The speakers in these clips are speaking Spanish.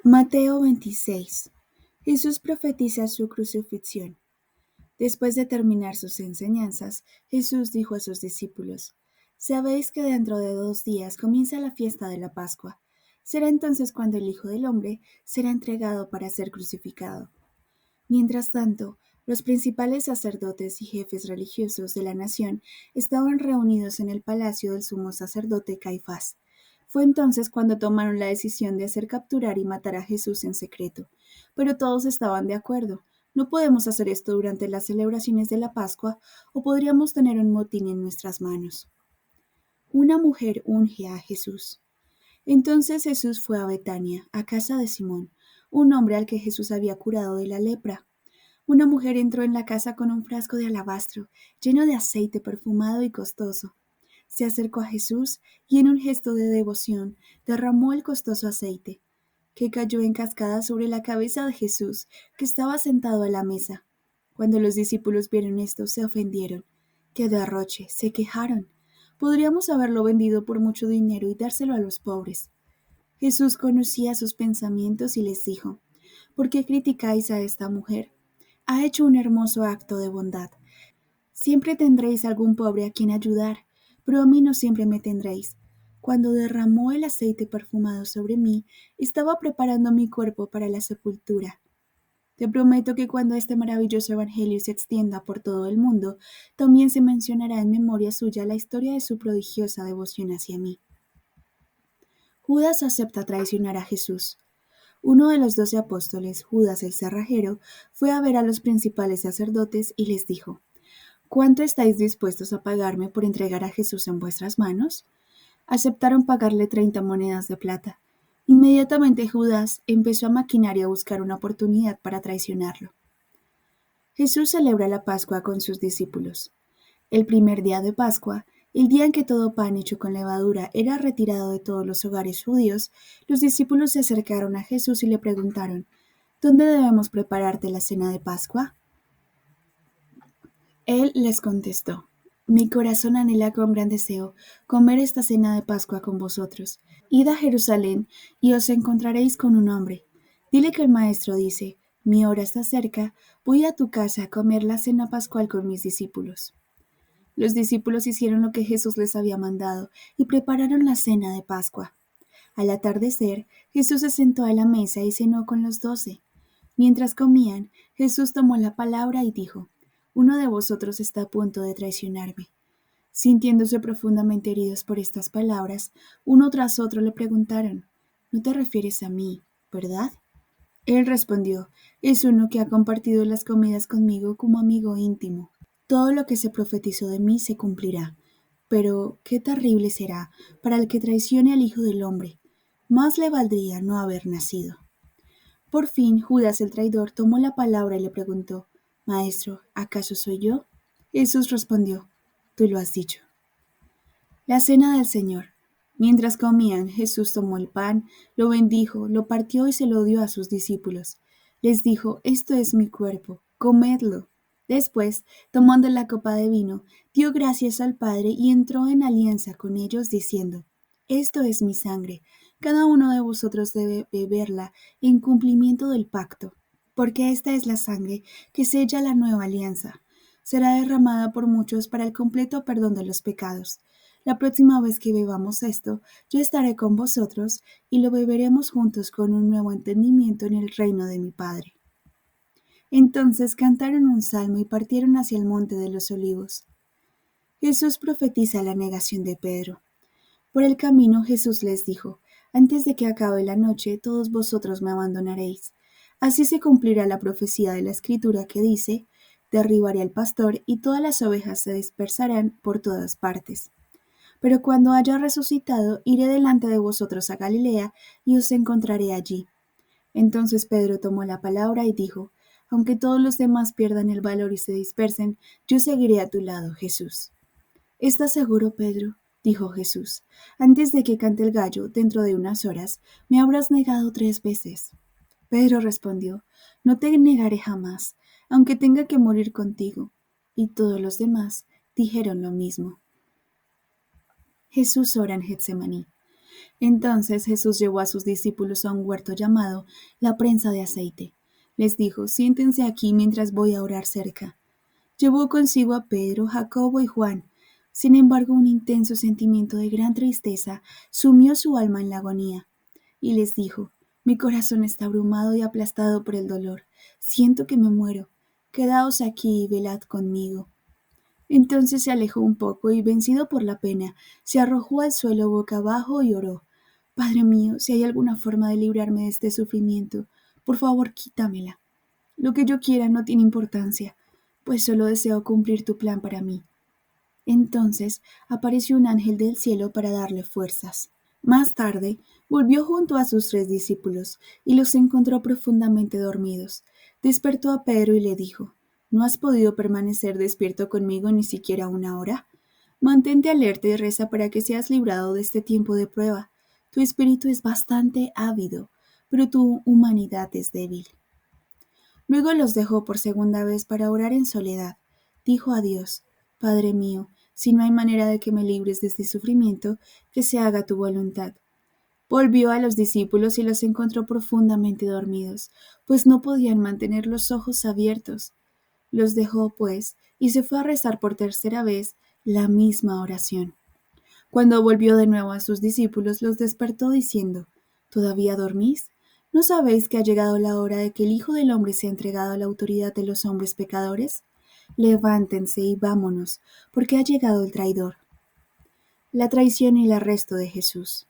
Mateo 26. Jesús profetiza su crucifixión. Después de terminar sus enseñanzas, Jesús dijo a sus discípulos: Sabéis que dentro de 2 días comienza la fiesta de la Pascua. Será entonces cuando el Hijo del Hombre será entregado para ser crucificado. Mientras tanto, los principales sacerdotes y jefes religiosos de la nación estaban reunidos en el palacio del sumo sacerdote Caifás. Fue entonces cuando tomaron la decisión de hacer capturar y matar a Jesús en secreto. Pero todos estaban de acuerdo. No podemos hacer esto durante las celebraciones de la Pascua o podríamos tener un motín en nuestras manos. Una mujer unge a Jesús. Entonces Jesús fue a Betania, a casa de Simón, un hombre al que Jesús había curado de la lepra. Una mujer entró en la casa con un frasco de alabastro, lleno de aceite perfumado y costoso. Se acercó a Jesús y en un gesto de devoción derramó el costoso aceite, que cayó en cascada sobre la cabeza de Jesús, que estaba sentado a la mesa. Cuando los discípulos vieron esto, se ofendieron. ¡Qué derroche!, se quejaron. Podríamos haberlo vendido por mucho dinero y dárselo a los pobres. Jesús conocía sus pensamientos y les dijo: ¿Por qué criticáis a esta mujer? Ha hecho un hermoso acto de bondad. Siempre tendréis algún pobre a quien ayudar, pero a mí no siempre me tendréis. Cuando derramó el aceite perfumado sobre mí, estaba preparando mi cuerpo para la sepultura. Te prometo que cuando este maravilloso evangelio se extienda por todo el mundo, también se mencionará en memoria suya la historia de su prodigiosa devoción hacia mí. Judas acepta traicionar a Jesús. Uno de los 12 apóstoles, Judas el cerrajero, fue a ver a los principales sacerdotes y les dijo: ¿Cuánto estáis dispuestos a pagarme por entregar a Jesús en vuestras manos? Aceptaron pagarle 30 monedas de plata. Inmediatamente Judas empezó a maquinar y a buscar una oportunidad para traicionarlo. Jesús celebra la Pascua con sus discípulos. El primer día de Pascua, el día en que todo pan hecho con levadura era retirado de todos los hogares judíos, los discípulos se acercaron a Jesús y le preguntaron: ¿Dónde debemos prepararte la cena de Pascua? Él les contestó: Mi corazón anhela con gran deseo comer esta cena de Pascua con vosotros. Id a Jerusalén y os encontraréis con un hombre. Dile que el maestro dice: Mi hora está cerca, voy a tu casa a comer la cena pascual con mis discípulos. Los discípulos hicieron lo que Jesús les había mandado y prepararon la cena de Pascua. Al atardecer, Jesús se sentó a la mesa y cenó con los 12. Mientras comían, Jesús tomó la palabra y dijo: Uno de vosotros está a punto de traicionarme. Sintiéndose profundamente heridos por estas palabras, uno tras otro le preguntaron: No te refieres a mí, ¿verdad? Él respondió: Es uno que ha compartido las comidas conmigo como amigo íntimo. Todo lo que se profetizó de mí se cumplirá. Pero qué terrible será para el que traicione al Hijo del Hombre. Más le valdría no haber nacido. Por fin Judas el traidor tomó la palabra y le preguntó: Maestro, ¿acaso soy yo? Jesús respondió: Tú lo has dicho. La cena del Señor. Mientras comían, Jesús tomó el pan, lo bendijo, lo partió y se lo dio a sus discípulos. Les dijo: Esto es mi cuerpo, comedlo. Después, tomando la copa de vino, dio gracias al Padre y entró en alianza con ellos, diciendo: Esto es mi sangre, cada uno de vosotros debe beberla en cumplimiento del pacto, porque esta es la sangre que sella la nueva alianza. Será derramada por muchos para el completo perdón de los pecados. La próxima vez que bebamos esto, yo estaré con vosotros y lo beberemos juntos con un nuevo entendimiento en el reino de mi Padre. Entonces cantaron un salmo y partieron hacia el monte de los olivos. Jesús profetiza la negación de Pedro. Por el camino Jesús les dijo: Antes de que acabe la noche, todos vosotros me abandonaréis. Así se cumplirá la profecía de la Escritura que dice: Derribaré al pastor y todas las ovejas se dispersarán por todas partes. Pero cuando haya resucitado, iré delante de vosotros a Galilea y os encontraré allí. Entonces Pedro tomó la palabra y dijo: Aunque todos los demás pierdan el valor y se dispersen, yo seguiré a tu lado, Jesús. ¿Estás seguro, Pedro?, dijo Jesús. Antes de que cante el gallo, dentro de unas horas, me habrás negado 3 veces. Pedro respondió: No te negaré jamás, aunque tenga que morir contigo. Y todos los demás dijeron lo mismo. Jesús ora en Getsemaní. Entonces Jesús llevó a sus discípulos a un huerto llamado la prensa de aceite. Les dijo, siéntense aquí mientras voy a orar cerca. Llevó consigo a Pedro, Jacobo y Juan. Sin embargo, un intenso sentimiento de gran tristeza sumió su alma en la agonía. Y les dijo, mi corazón está abrumado y aplastado por el dolor. Siento que me muero. Quedaos aquí y velad conmigo. Entonces se alejó un poco y, vencido por la pena, se arrojó al suelo boca abajo y oró. Padre mío, si hay alguna forma de librarme de este sufrimiento, por favor quítamela. Lo que yo quiera no tiene importancia, pues solo deseo cumplir tu plan para mí. Entonces apareció un ángel del cielo para darle fuerzas. Más tarde, volvió junto a sus 3 discípulos y los encontró profundamente dormidos. Despertó a Pedro y le dijo, ¿no has podido permanecer despierto conmigo ni siquiera una hora? Mantente alerta y reza para que seas librado de este tiempo de prueba. Tu espíritu es bastante ávido, pero tu humanidad es débil. Luego los dejó por segunda vez para orar en soledad. Dijo a Dios, Padre mío, si no hay manera de que me libres de este sufrimiento, que se haga tu voluntad. Volvió a los discípulos y los encontró profundamente dormidos, pues no podían mantener los ojos abiertos. Los dejó, pues, y se fue a rezar por tercera vez la misma oración. Cuando volvió de nuevo a sus discípulos, los despertó diciendo, ¿Todavía dormís? ¿No sabéis que ha llegado la hora de que el Hijo del Hombre sea entregado a la autoridad de los hombres pecadores? Levántense y vámonos, porque ha llegado el traidor. La traición y el arresto de Jesús.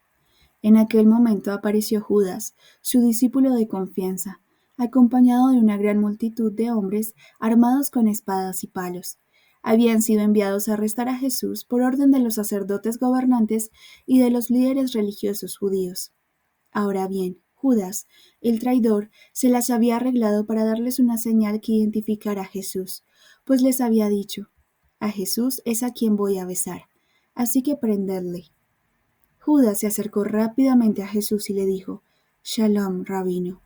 En aquel momento apareció Judas, su discípulo de confianza, acompañado de una gran multitud de hombres armados con espadas y palos. Habían sido enviados a arrestar a Jesús por orden de los sacerdotes gobernantes y de los líderes religiosos judíos. Ahora bien, Judas, el traidor, se las había arreglado para darles una señal que identificara a Jesús, pues les había dicho, a Jesús es a quien voy a besar, así que prendedle. Judas se acercó rápidamente a Jesús y le dijo, Shalom, rabino,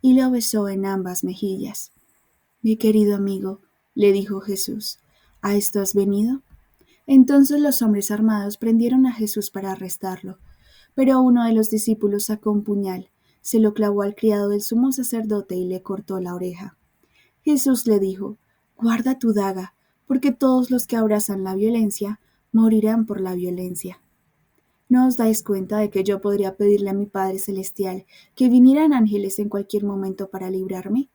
y lo besó en ambas mejillas. Mi querido amigo, le dijo Jesús, ¿a esto has venido? Entonces los hombres armados prendieron a Jesús para arrestarlo, pero uno de los discípulos sacó un puñal, se lo clavó al criado del sumo sacerdote y le cortó la oreja. Jesús le dijo, guarda tu daga, porque todos los que abrazan la violencia morirán por la violencia. ¿No os dais cuenta de que yo podría pedirle a mi Padre Celestial que vinieran ángeles en cualquier momento para librarme?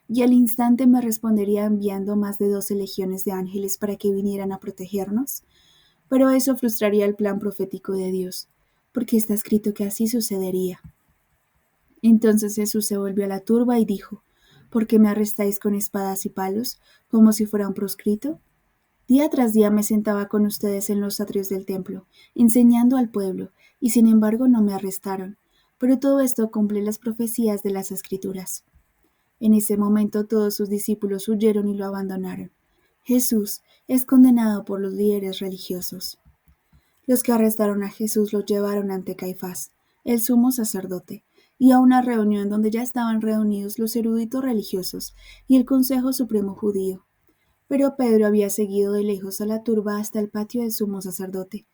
Y al instante me respondería enviando más de 12 legiones de ángeles para que vinieran a protegernos. Pero eso frustraría el plan profético de Dios, porque está escrito que así sucedería. Entonces Jesús se volvió a la turba y dijo, ¿por qué me arrestáis con espadas y palos, como si fuera un proscrito? Día tras día me sentaba con ustedes en los atrios del templo, enseñando al pueblo, y sin embargo no me arrestaron. Pero todo esto cumple las profecías de las Escrituras. En ese momento todos sus discípulos huyeron y lo abandonaron. Jesús es condenado por los líderes religiosos. Los que arrestaron a Jesús lo llevaron ante Caifás, el sumo sacerdote, y a una reunión donde ya estaban reunidos los eruditos religiosos y el Consejo Supremo Judío. Pero Pedro había seguido de lejos a la turba hasta el patio del sumo sacerdote,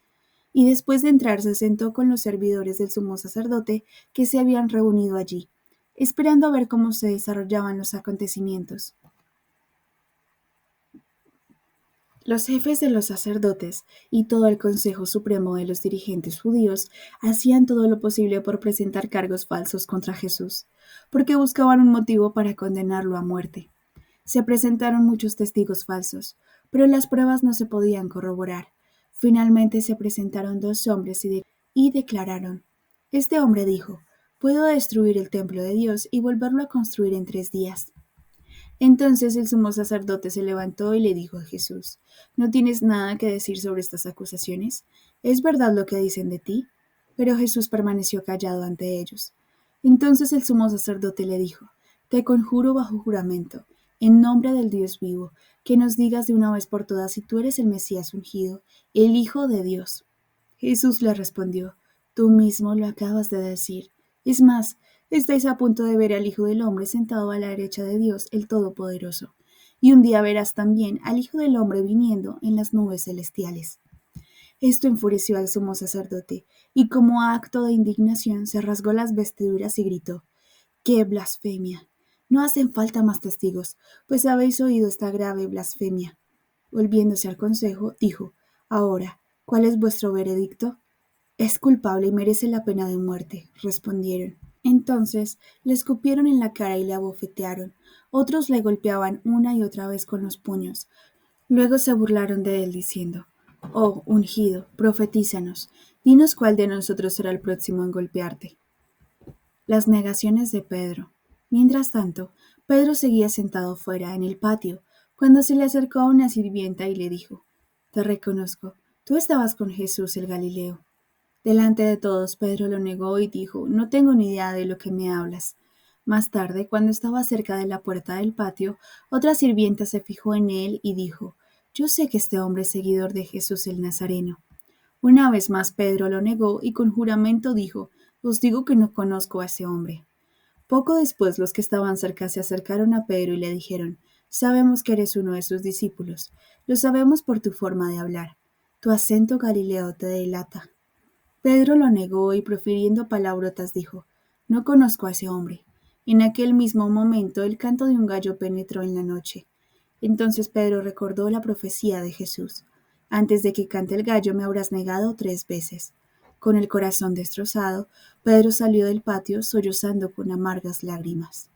y después de entrar se sentó con los servidores del sumo sacerdote que se habían reunido allí, esperando a ver cómo se desarrollaban los acontecimientos. Los jefes de los sacerdotes y todo el Consejo Supremo de los dirigentes judíos hacían todo lo posible por presentar cargos falsos contra Jesús, porque buscaban un motivo para condenarlo a muerte. Se presentaron muchos testigos falsos, pero las pruebas no se podían corroborar. Finalmente se presentaron 2 hombres y declararon, este hombre dijo, puedo destruir el templo de Dios y volverlo a construir en 3 días. Entonces el sumo sacerdote se levantó y le dijo a Jesús, ¿no tienes nada que decir sobre estas acusaciones? ¿Es verdad lo que dicen de ti? Pero Jesús permaneció callado ante ellos. Entonces el sumo sacerdote le dijo, te conjuro bajo juramento, en nombre del Dios vivo, que nos digas de una vez por todas si tú eres el Mesías ungido, el Hijo de Dios. Jesús le respondió, tú mismo lo acabas de decir. Es más, estáis a punto de ver al Hijo del Hombre sentado a la derecha de Dios, el Todopoderoso. Y un día verás también al Hijo del Hombre viniendo en las nubes celestiales. Esto enfureció al sumo sacerdote, y como acto de indignación se rasgó las vestiduras y gritó: ¡Qué blasfemia! No hacen falta más testigos, pues habéis oído esta grave blasfemia. Volviéndose al consejo, dijo: Ahora, ¿cuál es vuestro veredicto? Es culpable y merece la pena de muerte, respondieron. Entonces le escupieron en la cara y le abofetearon. Otros le golpeaban una y otra vez con los puños. Luego se burlaron de él diciendo: Oh, ungido, profetízanos, dinos cuál de nosotros será el próximo en golpearte. Las negaciones de Pedro. Mientras tanto, Pedro seguía sentado fuera, en el patio, cuando se le acercó una sirvienta y le dijo: Te reconozco, tú estabas con Jesús el Galileo. Delante de todos, Pedro lo negó y dijo: No tengo ni idea de lo que me hablas. Más tarde, cuando estaba cerca de la puerta del patio, otra sirvienta se fijó en él y dijo: Yo sé que este hombre es seguidor de Jesús el Nazareno. Una vez más Pedro lo negó y con juramento dijo: Os digo que no conozco a ese hombre. Poco después los que estaban cerca se acercaron a Pedro y le dijeron: Sabemos que eres uno de sus discípulos. Lo sabemos por tu forma de hablar. Tu acento galileo te delata. Pedro lo negó y profiriendo palabrotas dijo: No conozco a ese hombre. En aquel mismo momento el canto de un gallo penetró en la noche. Entonces Pedro recordó la profecía de Jesús: Antes de que cante el gallo me habrás negado 3 veces. Con el corazón destrozado, Pedro salió del patio sollozando con amargas lágrimas.